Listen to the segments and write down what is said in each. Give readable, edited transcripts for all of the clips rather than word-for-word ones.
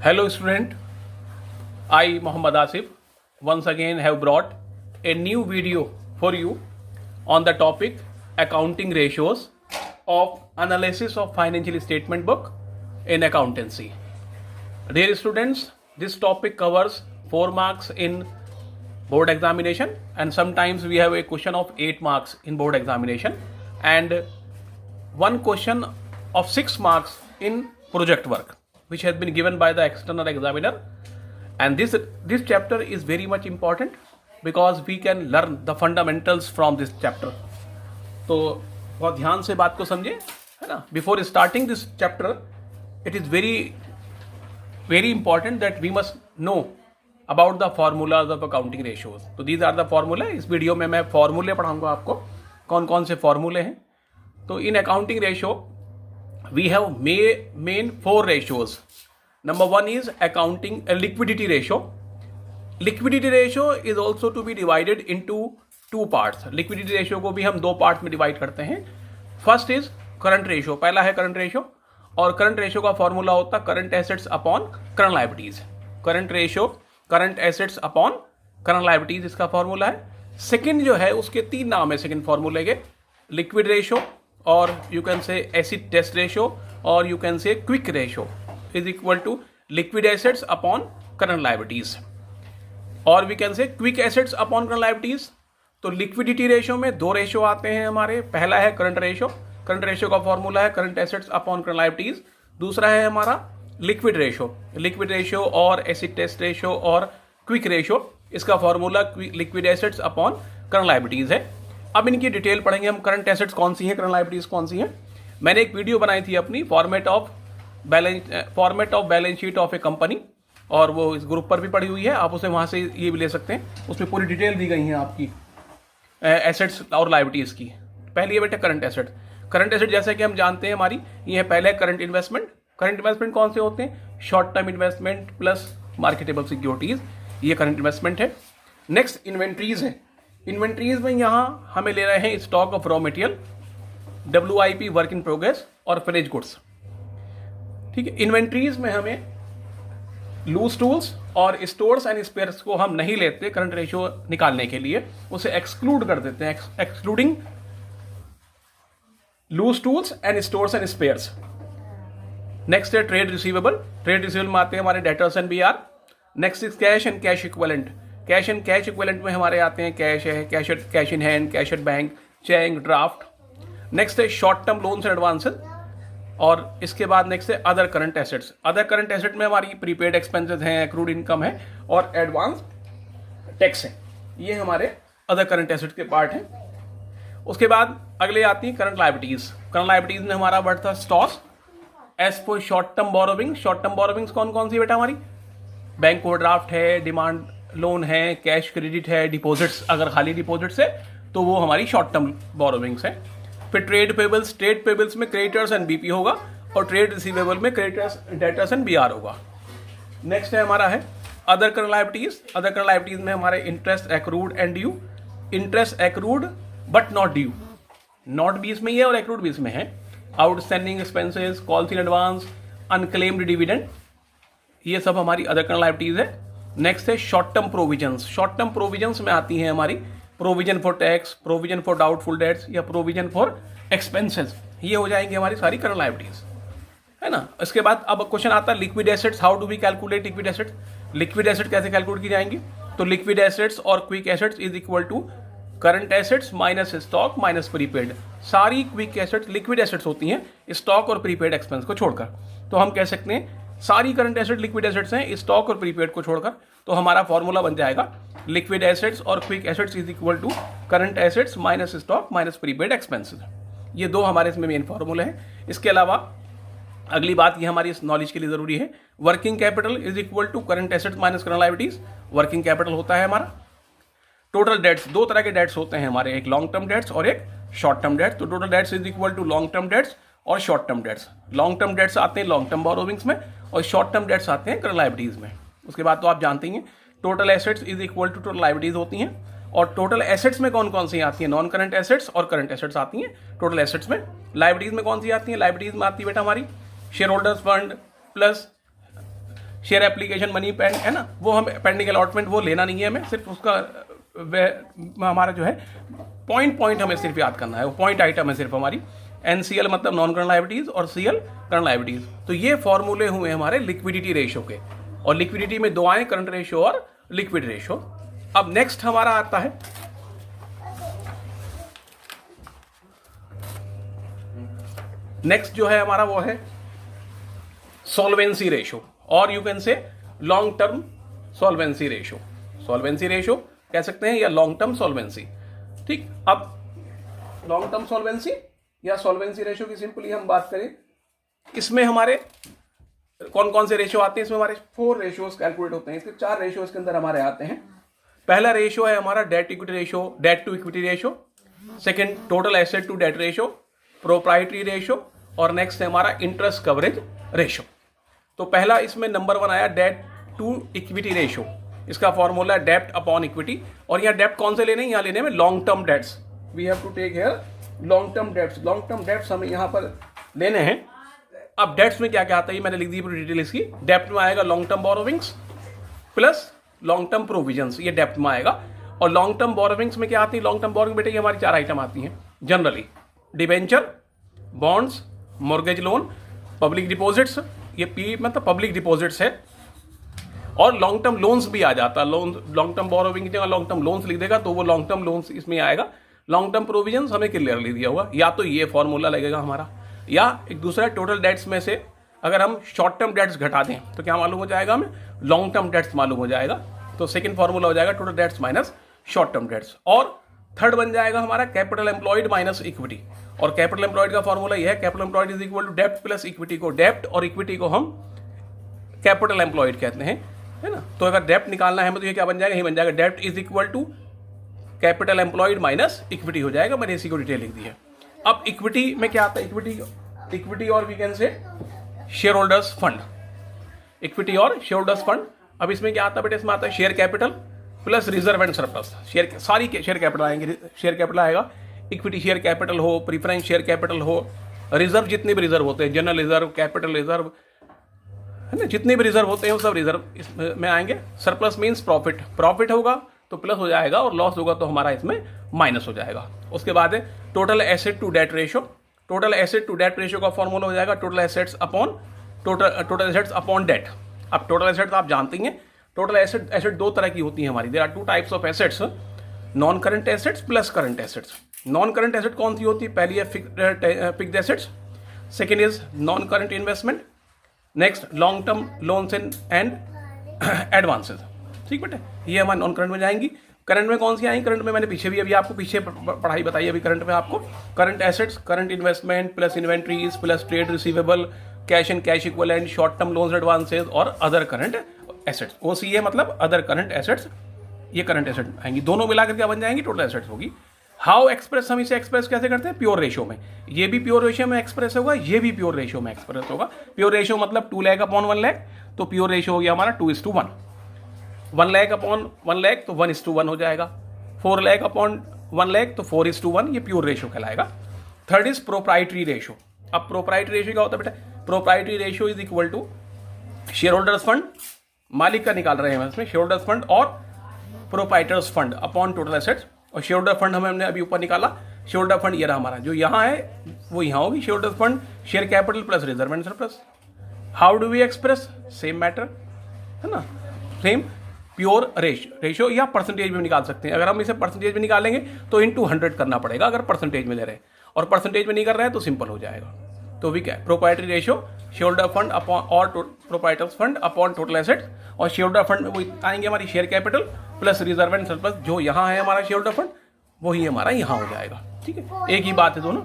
Hello student, I Muhammad Asif once again have brought a new video for you on the topic accounting ratios of analysis of financial statement book in accountancy. Dear students, this topic covers 4 marks in board examination and sometimes we have a question of 8 marks in board examination and one question of 6 marks in project work which has been given by the external examiner. And this chapter is very much important because we can learn the fundamentals from this chapter. तो बहुत ध्यान से बात को समझे, है ना. Before starting this chapter, it is very important that we must know about the formulas of accounting ratios. तो these are the formula. इस वीडियो में मैं फॉर्मूले पढ़ाऊंगा आपको, कौन कौन से फॉर्मूले हैं. तो in accounting ratio we have main 4 ratios. Number 1 is accounting liquidity ratio. Liquidity ratio is also to be divided into 2 parts. Liquidity ratio को भी हम 2 पार्ट में डिवाइड करते हैं. First is current ratio. पहला है करंट रेशियो और current ratio का फॉर्मूला होता है current assets upon current liabilities. Current ratio current assets upon current liabilities इसका फॉर्मूला है. सेकंड जो है उसके 3 नाम है सेकंड फॉर्मूले के. लिक्विड रेशियो और you can say acid test ratio और you can say quick ratio is equal to liquid assets upon current liabilities और we can say quick assets upon current liabilities. तो लिक्विडिटी रेशियो में 2 ratio आते हैं हमारे. पहला है करंट रेशियो. करंट रेशियो का फॉर्मूला है current assets upon current liabilities. दूसरा है हमारा लिक्विड रेशियो. लिक्विड रेशियो और एसिड टेस्ट रेशियो और क्विक रेशियो इसका formula liquid assets upon current liabilities है. अब इनकी डिटेल पढ़ेंगे हम. करंट एसेट्स कौन सी हैं, करंट लायबिलिटीज कौन सी हैं. मैंने एक वीडियो बनाई थी अपनी format of balance sheet of A company और वो इस ग्रुप पर भी पड़ी हुई है. आप उसे वहां से ये भी ले सकते हैं. उसमें पूरी डिटेल दी गई है आपकी एसेट्स और लायबिलिटीज की. पहले ये बेटा करंट एसेट. करंट एसेट जैसे कि हम जानते हैं हमारी ये है पहले करंट इन्वेस्टमेंट. करंट इन्वेस्टमेंट कौन से होते हैं, short term investment plus marketable securities, ये करंट इन्वेस्टमेंट है. नेक्स्ट इन्वेंट्रीज है. इन्वेंट्रीज में यहां हमें ले रहे हैं stock of raw material, WIP work in progress और फिनिश गुड्स. ठीक है. इन्वेंट्रीज में हमें लूज टूल्स और स्टोर्स एंड स्पेयर्स को हम नहीं लेते करंट रेशियो निकालने के लिए, उसे एक्सक्लूड कर देते हैं. Excluding loose tools and stores and spares. Next है ट्रेड रिसीवेबल. ट्रेड रिसीवेबल में आते हैं हमारे debtors and BR. Next is cash and cash equivalent. Cash and cash equivalent में हमारे आते हैं कैश है, cash in hand, cash at bank, cheque, draft. Next है short term loans and advances और इसके बाद नेक्स्ट है other current assets. Other current asset में हमारी प्रीपेड एक्सपेंसेस हैं, एक्रूड इनकम है और एडवांस टैक्स है. ये हमारे अदर करंट एसेट के पार्ट हैं. उसके बाद अगले आती है करंट लायबिलिटीज. करंट लायबिलिटीज में हमारा बढ़ता stock as for short term borrowing. Short term borrowings कौन कौन सी बेटा हमारी, बैंक ओवरड्राफ्ट है, डिमांड लोन है, कैश क्रेडिट है, डिपॉजिट्स अगर खाली डिपॉजिट्स है तो वो हमारी शॉर्ट टर्म बोरोविंग्स है. फिर ट्रेड पेबल्स. ट्रेड पेबल्स में क्रेडिटर्स एंड BP होगा और ट्रेड रिसीवेबल में क्रेडिटर्स, डेटर्स एंड BR होगा. नेक्स्ट है हमारा है other current liabilities. Other current liabilities में हमारे interest accrued and due. Interest accrued but not due. Not भी इसमें ही है और एक्रूड भी इसमें है. Outstanding expenses, calls in advance, unclaimed dividend, ये सब हमारी अदर करंट लायबिलिटीज है. नेक्स्ट है short term provisions. Short term provisions में आती हैं हमारी provision for tax, provision for doubtful debts या प्रोविजन फॉर एक्सपेंसेस. ये हो जाएंगे हमारी सारी करंट लायबिलिटीज, है ना. इसके बाद अब क्वेश्चन आता है liquid assets. How do we calculate liquid assets. Liquid asset कैसे कैलकुलेट की जाएंगी. तो लिक्विड एसेट्स और quick assets is equal to current assets minus stock minus prepaid. सारी क्विक एसेट्स लिक्विड एसेट्स होती हैं स्टॉक और प्रीपेड एक्सपेंस को छोड़कर. तो हम कह सकते हैं सारी करंट एसेट लिक्विड एसेट्स हैं स्टॉक और प्रीपेड को छोड़कर. तो हमारा फॉर्मूला बन जाएगा लिक्विड एसेट्स और quick assets is equal to current assets minus stock minus prepaid expenses. ये 2 हमारे इसमें मेन फॉर्मूले हैं. इसके अलावा अगली बात ये हमारी इस नॉलेज के लिए जरूरी है, working capital is equal to current assets minus current liabilities. Working capital होता है हमारा टोटल डेट्स. 2 तरह के डेट्स होते हैं हमारे, एक लॉन्ग टर्म डेट्स और एक शॉर्ट टर्म डेट्स. तो total debts is equal to long term debts और short term debts. Long term debts आते हैं लॉन्ग टर्म बोरोविंग्स में और शॉर्ट टर्म डेट्स आते हैं करंट लायबिलिटीज में. उसके बाद तो आप जानते हैं total assets is equal to total liabilities होती हैं. और टोटल एसेट्स में कौन कौन सी आती हैं, नॉन करंट एसेट्स और करंट एसेट्स आती हैं टोटल एसेट्स में. लायबिलिटीज में कौन सी आती हैं, लायबिलिटीज में आती है बेटा हमारी share holders fund plus share application money पेंड है ना, वो हम पेंडिंग अलॉटमेंट वो लेना नहीं है हमें, सिर्फ उसका हमारा जो है पॉइंट हमें सिर्फ याद करना है, वो पॉइंट आइटम है सिर्फ हमारी। NCL मतलब नॉन करंट लायबिलिटीज और CL करंट लायबिलिटीज। तो ये फॉर्मूले हुए हमारे लिक्विडिटी रेशियो के, और लिक्विडिटी में दो आए, करंट रेशियो और लिक्विड रेशियो। अब नेक्स्ट हमारा आता है नेक्स्ट जो है हमारा वो है सॉल्वेंसी रेशियो, और यू कैन से long term solvency ratio. Solvency ratio कह सकते हैं या लॉन्ग टर्म सॉल्वेंसी। ठीक, अब लॉन्ग टर्म सॉल्वेंसी या सॉल्वेंसी रेशियो की सिंपली हम बात करें, इसमें हमारे कौन कौन से रेशियो आते हैं, इसमें हमारे 4 रेशियोज कैलकुलेट होते हैं। इसके 4 रेशियोज के अंदर हमारे आते हैं। पहला रेशियो है हमारा debt equity ratio, debt to equity ratio. Second total asset to debt ratio, proprietary ratio, और नेक्स्ट है हमारा इंटरेस्ट कवरेज रेशियो। तो पहला इसमें नंबर 1 आया डेट टू इक्विटी रेशियो। इसका फॉर्मूला है डेप्ट अपॉन इक्विटी, और यहाँ डेप्ट कौन से लेने हैं, यहाँ लेने में long term debts. We have to take here long term debts. Long term debts हमें यहाँ पर लेने हैं। अब डेट्स में क्या क्या आता है मैंने लिख दी पूरी डिटेल इसकी। डेप्ट में आएगा long term borrowings plus long term provisions, ये डेप्ट में आएगा। और लॉन्ग टर्म बोरोविंग्स में क्या आती है, लॉन्ग टर्म बोरोविंग बेटे ये हमारी 4 आइटम आती हैं generally, debenture, bonds, mortgage loan, public deposits, ये पी मतलब पब्लिक डिपॉजिट्स है, और लॉन्ग टर्म लोन्स भी आ जाता है। लॉन्ग टर्म बोरोविंग की जगह लॉन्ग टर्म लोन्स लिख देगा तो वो लॉन्ग टर्म लोन्स इसमें आएगा। लॉन्ग टर्म प्रोविजंस हमें क्लियरली दिया हुआ, या तो ये फॉर्मूला लगेगा हमारा, या एक दूसरा टोटल डेट्स में से अगर हम शॉर्ट टर्म डेट्स घटा दें तो क्या मालूम हो जाएगा हमें, लॉन्ग टर्म डेट्स मालूम हो जाएगा। तो सेकंड फॉर्मूला हो जाएगा total debts minus short term debts. और थर्ड बन जाएगा हमारा कैपिटल एम्प्लॉयड माइनस इक्विटी। और कैपिटल एम्प्लॉयड का फॉर्मूला यह है, capital employed is equal to डेप्ट प्लस इक्विटी को डेप्ट, और इक्विटी को हम कैपिटल एम्प्लॉयड कहते हैं, है ना। तो अगर डेप्ट निकालना है तो ये क्या बन जाएगा, ये बन जाएगा डेप्ट is equal to capital employed minus equity हो जाएगा। मैंने इसी को डिटेल लिख दी है। अब इक्विटी में क्या आता है, इक्विटी और we can say share holders fund, equity और शेयर होल्डर्स फंड। अब इसमें क्या आता है बेटे, इसमें आता है share capital plus reserve and surplus. सारी शेयर कैपिटल आएंगे, शेयर कैपिटल आएगा, इक्विटी शेयर कैपिटल हो, प्रीफरेंस शेयर कैपिटल हो, रिजर्व जितने भी रिजर्व होते हैं, जनरल रिजर्व, कैपिटल रिजर्व, है ना, जितने भी रिजर्व होते हैं वो सब रिजर्व इसमें आएंगे। सरप्लस मीन्स प्रॉफिट होगा तो प्लस हो जाएगा, और लॉस होगा तो हमारा इसमें माइनस हो जाएगा। उसके बाद है total asset to debt ratio. Total asset to debt ratio का फॉर्मूला हो जाएगा टोटल एसेट्स अपॉन डेट। अब टोटल एसेट्स आप जानते हैं, टोटल एसेट 2 तरह की होती है हमारी। There are 2 types of assets, non current assets plus current assets. Non current asset कौन सी होती है, पहली है fixed assets, second is non current investment, next long term loans and advances. ठीक बेटे, ये हमारे नॉन करंट में जाएंगी। करंट में कौन सी आएंगी, करंट में मैंने पीछे भी अभी आपको पीछे पढ़ाई बताई, अभी करंट में आपको current assets, current investment plus inventories plus trade receivable, cash and cash equivalent, short term loans advances और अदर करंट एसेट्स। OCA मतलब अदर करंट एसेट्स, ये करंट एसेट आएंगी। दोनों मिलाकर क्या बन जाएंगी, टोटल एसेट्स होगी। हाउ एक्सप्रेस, हम इसे एक्सप्रेस कैसे करते हैं, प्योर रेशियो में। ये भी प्योर रेशियो में एक्सप्रेस होगा, ये भी प्योर रेशियो में एक्सप्रेस होगा। प्योर रेशियो मतलब 2 लाख अपॉन 1 लाख, तो प्योर रेशियो हो गया हमारा 2:1। 1 लाख अपॉन 1 लाख तो 1:1 हो जाएगा। 4 लाख अपॉन 1 लाख तो 4:1, ये प्योर रेशियो कहलाएगा। Third is proprietary ratio. अब प्रोप्राइटरी रेशियो क्या होता है बेटा, proprietary ratio is equal to share holders fund, मालिक का निकाल रहे हैं इसमें, शेयर होल्डर्स फंड और proprietors fund upon total assets. और शेयर होल्डर फंड हमने अभी ऊपर निकाला, शेयर होल्डर फंड ये रहा हमारा, जो यहाँ है वो यहाँ होगी, share holder fund share capital plus reserve and surplus. How do we express, same matter, है ना, सेम प्योर रेशियो या परसेंटेज में निकाल सकते हैं। अगर हम इसे परसेंटेज में निकालेंगे तो इनटू 100 करना पड़ेगा, अगर परसेंटेज में ले रहे हैं, और परसेंटेज में नहीं कर रहे हैं तो सिंपल हो जाएगा। तो वी क्या, proprietary ratio share holder fund upon और proprietors fund upon total assets. और शेयर होल्डर फंड में वो आएंगे हमारी share capital plus reserve and surplus, जो यहाँ है हमारा शेयर होल्डर फंड वही हमारा यहाँ हो जाएगा। ठीक है, एक ही बात है दोनों।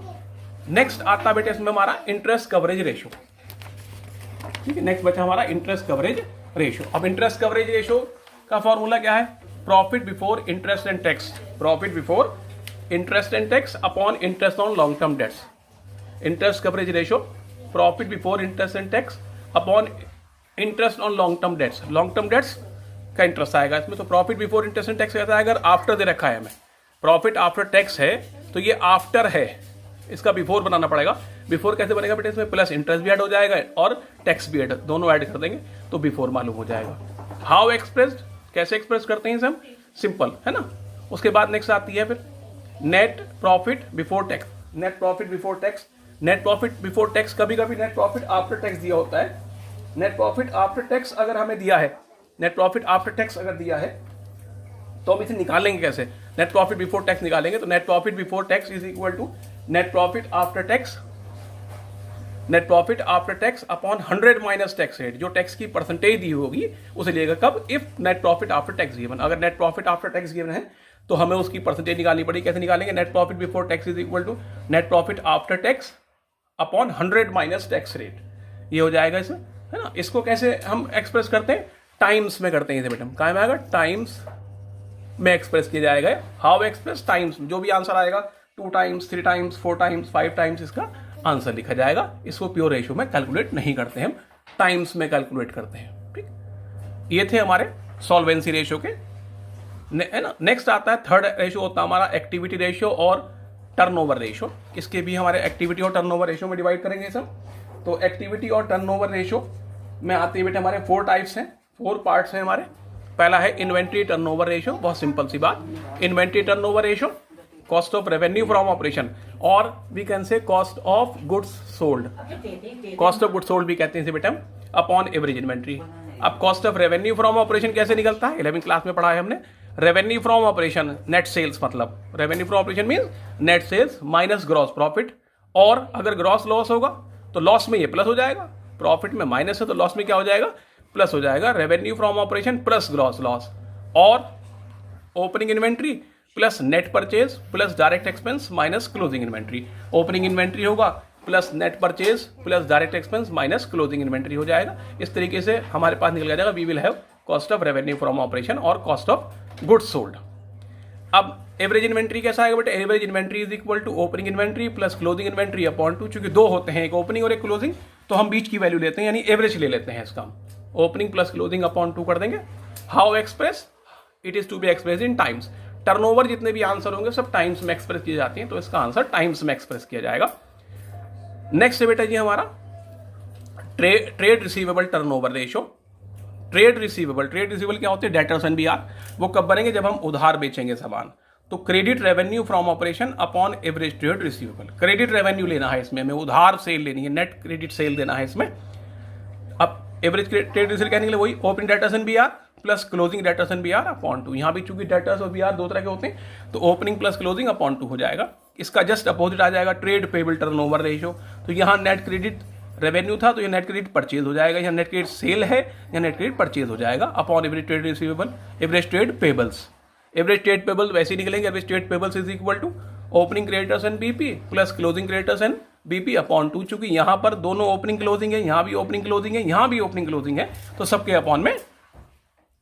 नेक्स्ट आता बेटे इसमें हमारा इंटरेस्ट कवरेज रेशियो। ठीक है, नेक्स्ट बचा हमारा इंटरेस्ट कवरेज रेशियो। अब इंटरेस्ट कवरेज रेशियो का फॉर्मूला क्या है, profit before interest and tax, profit before interest and tax upon interest on long term dates. Interest coverage ratio, profit before interest and tax upon interest on long term debts. Long term dates का interest आएगा इसमें, तो profit before interest and tax कैसा आएगा, अगर after they रखा है हमें, प्रॉफिट आफ्टर टैक्स है तो ये आफ्टर है, इसका बिफोर बनाना पड़ेगा। बिफोर कैसे बनेगा बेटा, इसमें प्लस इंटरेस्ट भी ऐड हो जाएगा और टैक्स भी ऐड, दोनों ऐड कर देंगे तो बिफोर मालूम हो जाएगा। हाउ एक्सप्रेस्ड, कैसे एक्सप्रेस करते हैं इसे हम, सिंपल है ना। उसके बाद नेक्स्ट आती है फिर net profit before tax. Net profit before tax, net profit before tax, कभी कभी नेट प्रॉफिट आफ्टर टैक्स दिया होता है। नेट प्रॉफिट आफ्टर टैक्स अगर हमें दिया है, नेट प्रॉफिट आफ्टर टैक्स अगर दिया है तो हम इसे निकालेंगे कैसे, नेट प्रॉफिट बिफोर टैक्स निकालेंगे। तो net profit before tax is equal to net profit after tax, net profit after tax upon 100 minus tax rate. जो टैक्स की परसेंटेज दी होगी उसे लेगा कब, if net profit after tax given. अगर net profit after tax given है तो हमें उसकी परसेंटेज निकालनी पड़ेगी। कैसे निकालेंगे, net profit before tax is equal to net profit after tax upon 100 minus tax rate, ये हो जाएगा इसमें, है ना। इसको कैसे हम एक्सप्रेस करते हैं, टाइम्स में करते हैं इसे बेटा, कहाँ में आएगा, टाइम्स में एक्सप्रेस किया जाएगा। हाउ एक्सप्रेस, टाइम्स, जो भी आंसर आएगा 2 टाइम्स 3 टाइम्स 4 टाइम्स 5 टाइम्स इसका आंसर लिखा जाएगा। इसको प्योर रेशियो में कैलकुलेट नहीं करते हैं, टाइम्स में कैलकुलेट करते हैं। ठीक, ये थे हमारे सॉल्वेंसी रेशियो के, है ना। नेक्स्ट आता है थर्ड रेशियो होता है हमारा एक्टिविटी रेशियो और टर्नओवर रेशियो। इसके भी हमारे एक्टिविटी और टर्नओवर रेशियो में डिवाइड करेंगे सब। तो एक्टिविटी और टर्नओवर रेशियो में आते हैं बेटे हमारे 4 टाइप्स हैं, 4 पार्ट्स हैं हमारे। पहला है इन्वेंट्री टर्नओवर रेशियो, बहुत सिंपल सी बात। Inventory turnover ratio, cost of revenue from operation, और we can say cost of goods sold, cost of goods sold भी कहते हैं इसे बेटा हम, अपॉन एवरेज इन्वेंट्री। अब cost of revenue from operation कैसे निकलता है, 11वीं क्लास में पढ़ा है हमने। Revenue from operation net sales, मतलब revenue from operation means net sales minus gross profit, और अगर ग्रॉस लॉस होगा तो लॉस में ये प्लस हो जाएगा, प्रॉफिट में माइनस है तो लॉस में क्या हो जाएगा, प्लस हो जाएगा। Revenue from operation plus gross loss, और opening inventory plus net purchase plus direct expense minus closing inventory. Opening inventory होगा plus net purchase plus direct expense minus closing inventory हो जाएगा। इस तरीके से हमारे पास निकल जाएगा we will have cost of revenue from operation और कॉस्ट ऑफ गुड्स सोल्ड। अब एवरेज इन्वेंट्री कैसा आएगा बेटा, average inventory is equal to opening inventory plus closing inventory upon 2। चूंकि 2 होते हैं, एक ओपनिंग और एक क्लोजिंग, तो हम बीच की वैल्यू लेते हैं, यानी एवरेज ले लेते हैं इसका। ओपनिंग प्लस क्लोजिंग अपॉन 2 कर देंगे। How express, it is to be express in times. Turnover जितने भी आंसर होंगे सब टाइम्स में एक्सप्रेस किए जाते हैं, तो इसका आंसर टाइम्स में एक्सप्रेस किया जाएगा। नेक्स्ट है बेटा जी हमारा trade receivable turnover ratio. Trade receivable क्या होते हैं, डेटर्स एनबीआर। वो कब बनेंगे, जब हम उधार बेचेंगे सामान। तो credit revenue from operation upon average trade receivable. Credit revenue लेना है इसमें, हमें उधार सेल लेनी है, नेट क्रेडिट सेल देना है इसमें। अब एवरेज ट्रेड रिसीवेबल कहने के लिए वही opening debtors NBR plus closing debtors NBR upon 2। यहाँ भी चूंकि डेटर्स और बीआर 2 तरह के होते हैं, तो ओपनिंग प्लस क्लोजिंग अपॉन 2 हो जाएगा। इसका जस्ट अपोजिट आ जाएगा ट्रेड पेबल टर्नओवर रेशियो। तो यहाँ नेट क्रेडिट रेवेन्यू था तो ये नेट क्रेडिट परचेज हो जाएगा, यहाँ नेट क्रेडिट सेल है या नेट क्रेडिट परचेज हो जाएगा upon average trade receivable, average trade payables. Average trade payables वैसे ही निकलेंगे, average trade payables is equal to opening creditors and BP plus closing creditors and BP upon 2। चूंकि यहाँ पर दोनों ओपनिंग क्लोजिंग है, यहाँ भी ओपनिंग क्लोजिंग है, यहाँ भी ओपनिंग क्लोजिंग है, तो सबके अपॉन में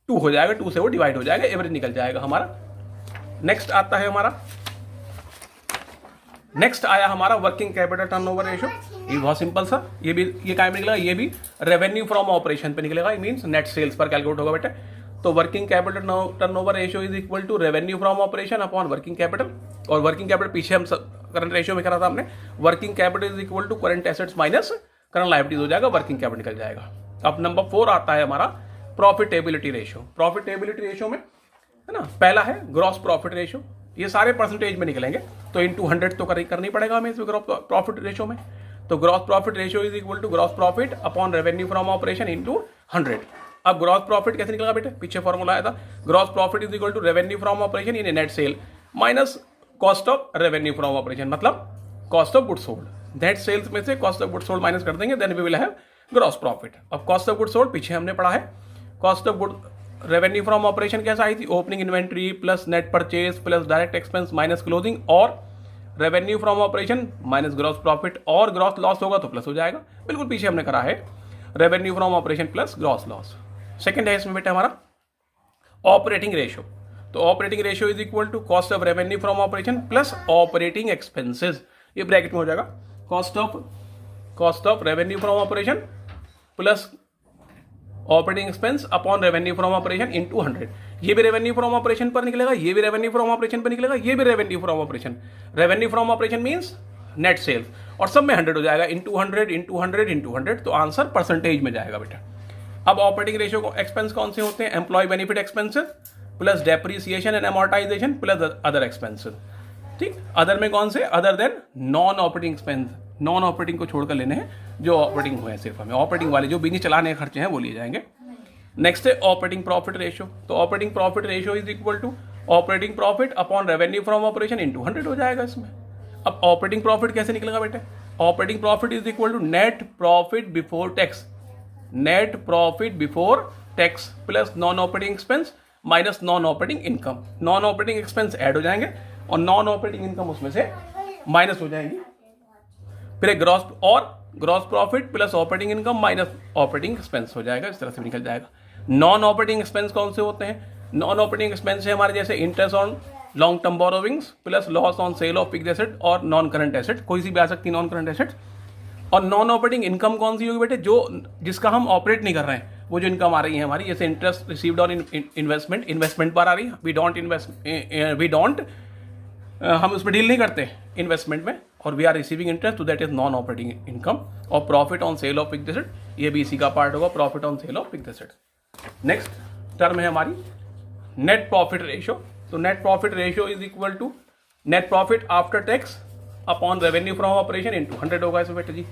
2 हो जाएगा, 2 से वो डिवाइड हो जाएगा, एवरेज निकल जाएगा हमारा। नेक्स्ट आता है हमारा, नेक्स्ट आया हमारा वर्किंग कैपिटल टर्नओवर रेशियो। ये बहुत सिंपल सा, ये काय में निकलेगा, ये भी रेवेन्यू फ्रॉम ऑपरेशन पे निकलेगा, ये मींस नेट सेल्स पर कैलकुलेट होगा बेटा। तो working capital turnover ratio is equal to revenue from operation upon working capital. और वर्किंग कैपिटल पीछे हम करंट रेशियो में करा था हमने, working capital is equal to current assets minus current liabilities हो जाएगा, वर्किंग कैपिटल निकल जाएगा। अब नंबर 4 आता है हमारा प्रॉफिटेबिलिटी रेशियो। प्रॉफिटेबिलिटी रेशियो में है ना, पहला है ग्रॉस प्रॉफिट रेशियो। ये सारे परसेंटेज में निकलेंगे, तो इनटू 100 तो करनी पड़ेगा हमें इसमें ग्रॉस प्रॉफिट रेशियो में। तो gross profit ratio is equal to gross profit upon revenue from operation into 100। अब ग्रॉस प्रॉफिट कैसे निकलेगा बेटे, पीछे फॉर्मूला आया था, gross profit is equal to revenue from operation in net sale minus cost of revenue from operation, मतलब cost of goods sold. Net sales में से cost of goods sold minus कर देंगे, then we will have gross profit. अब cost of goods sold पीछे हमने पढ़ा है, cost of good revenue from operation कैसा आई थी, opening inventory plus net purchase plus direct expense minus closing, और revenue from operation minus gross profit, और ग्रॉस लॉस होगा तो प्लस हो जाएगा, बिल्कुल पीछे हमने करा है revenue from operation plus gross loss. Second है इसमें बेटा हमारा ऑपरेटिंग रेशियो। तो operating ratio is equal to cost of revenue from operation plus operating expenses, ये ब्रैकेट में हो जाएगा, cost of revenue from operation plus operating expense upon revenue from operation into 100। ये भी रेवेन्यू फ्रॉम ऑपरेशन पर निकलेगा, ये भी रेवेन्यू फ्रॉम ऑपरेशन पर निकलेगा, ये भी revenue from operation. Revenue from operation means net sales, और सब में 100 हो जाएगा, इंटू 100 इंटू 100 इंटू 100, तो आंसर परसेंटेज में जाएगा बेटा। अब ऑपरेटिंग रेशियो को एक्सपेंस कौन से होते हैं? Employ benefit expenses plus depreciation and amortisation plus other expenses. ठीक, अदर में कौन से? Other than non operating expense, non operating को छोड़कर लेने हैं, जो ऑपरेटिंग हुए हैं सिर्फ हमें, ऑपरेटिंग वाले जो बिजनेस चलाने के खर्चे हैं वो लिए जाएंगे। नेक्स्ट है ऑपरेटिंग प्रॉफिट रेशियो, तो operating profit ratio is equal to operating profit upon revenue from operation into 100 हो जाएगा इसमें। अब ऑपरेटिंग प्रॉफिट कैसे निकलेगा बेटे? Operating profit is equal to net profit before tax, net profit before tax plus non operating expense minus non operating income. Non operating expense add हो जाएंगे और नॉन ऑपरेटिंग इनकम उसमें से माइनस हो जाएंगी। फिर gross profit plus operating income minus operating expense हो जाएगा, इस तरह से निकल जाएगा। नॉन ऑपरेटिंग एक्सपेंस कौन से होते हैं? नॉन ऑपरेटिंग एक्सपेंस है हमारे जैसे interest on long term borrowings plus loss on sale of fixed asset और नॉन करंट एसेट, कोई सी भी आ सकती है नॉन करंट एसेट। और नॉन ऑपरेटिंग इनकम कौन सी होगी बेटे? जो जिसका हम ऑपरेट नहीं कर रहे हैं, वो जो इनकम आ रही है हमारी, जैसे इंटरेस्ट रिसीव्ड ऑन इन्वेस्टमेंट पर आ रही है, हम उसमें डील नहीं करते इन्वेस्टमेंट में, और वी आर रिसीविंग इंटरेस्ट, तो that is non operating income. और profit on sale of fixed asset, ये भी इसी का पार्ट होगा, profit on sale of fixed asset. Next term है हमारी नेट प्रॉफिट रेशियो, तो net profit ratio is equal to net profit after tax upon revenue from operation into 100 होगा इसमें बेटे जी।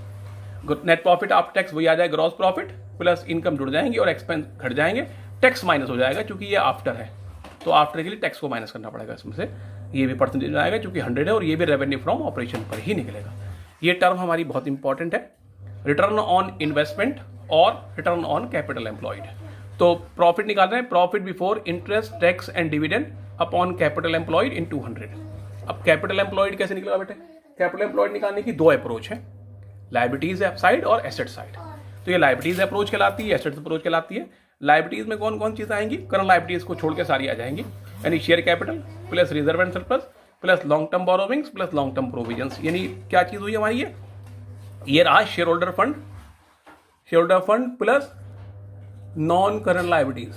नेट प्रॉफिट आफ्टर टैक्स वही आ जाएगा, ग्रॉस प्रॉफिट प्लस इनकम जुड़ जाएंगे और एक्सपेंस घट जाएंगे, टैक्स माइनस हो जाएगा क्योंकि ये आफ्टर है, तो आफ्टर के लिए टैक्स को माइनस करना पड़ेगा इसमें से, ये भी परसेंटेज आएगा क्योंकि 100 है और ये भी रेवेन्यू फ्रॉम ऑपरेशन पर ही निकलेगा। ये टर्म हमारी बहुत इंपॉर्टेंट है, रिटर्न ऑन इन्वेस्टमेंट और रिटर्न ऑन कैपिटल एम्प्लॉयड। तो प्रॉफिट निकाल रहे हैं, profit before interest tax and dividend upon capital employed into 100। अब कैपिटल एम्प्लॉयड कैसे निकलेगा बेटे? कैपिटल एम्प्लॉयड निकालने की दो अप्रोच है, लायबिलिटीज साइड और एसेट साइड। तो ये लायबिलिटीज अप्रोच कहलाती है, एसेट्स अप्रोच कहलाती है। लायबिलिटीज में कौन कौन चीज़ आएंगी? करंट लायबिलिटीज को छोड़ के सारी आ जाएंगी, यानी share capital plus reserve and surplus plus long term borrowings plus long term provisions. यानी क्या चीज़ हुई हमारी? ये रहा share holder fund plus non current liabilities,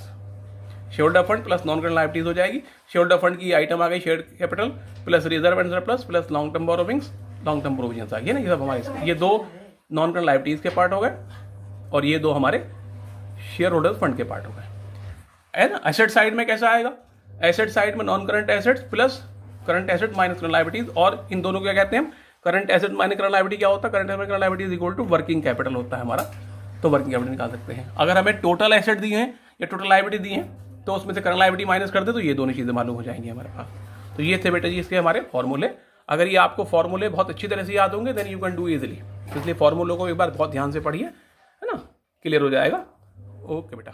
share holder fund plus non current liabilities हो जाएगी। शेयर होल्डर फंड की आइटम आ गई share capital plus reserve and surplus plus long term borrowings, long term provisions आ गई ना, ये सब हमारे, ये दो नॉन करंट लायबिलिटीज के पार्ट हो गए और ये दो हमारे शेयर होल्डर फंड के पार्ट हो गए, है ना। एसेट साइड में कैसा आएगा? एसेट साइड में non current assets plus current asset minus current liabilities, और इन दोनों को क्या कहते हैं हम? Current asset minus current liability क्या होता है? Current asset current liability is equal to working capital होता है हमारा, तो वर्किंग कैपिटल निकाल सकते हैं। अगर हमें टोटल एसेट दिए हैं या टोटल लायबिलिटी दी है तो उसमें से करंट लायबिलिटी माइनस कर दे तो ये दोनों चीज़ें मालूम हो जाएंगी हमारे पास। तो ये थे बेटा जी इसके हमारे फॉर्मूले। अगर ये आपको फॉर्मूले बहुत अच्छी तरह से याद होंगे then you can do easily, इसलिए फॉर्मूलों को एक बार बहुत ध्यान से पढ़िए, है ना, क्लियर हो जाएगा। ओके बेटा।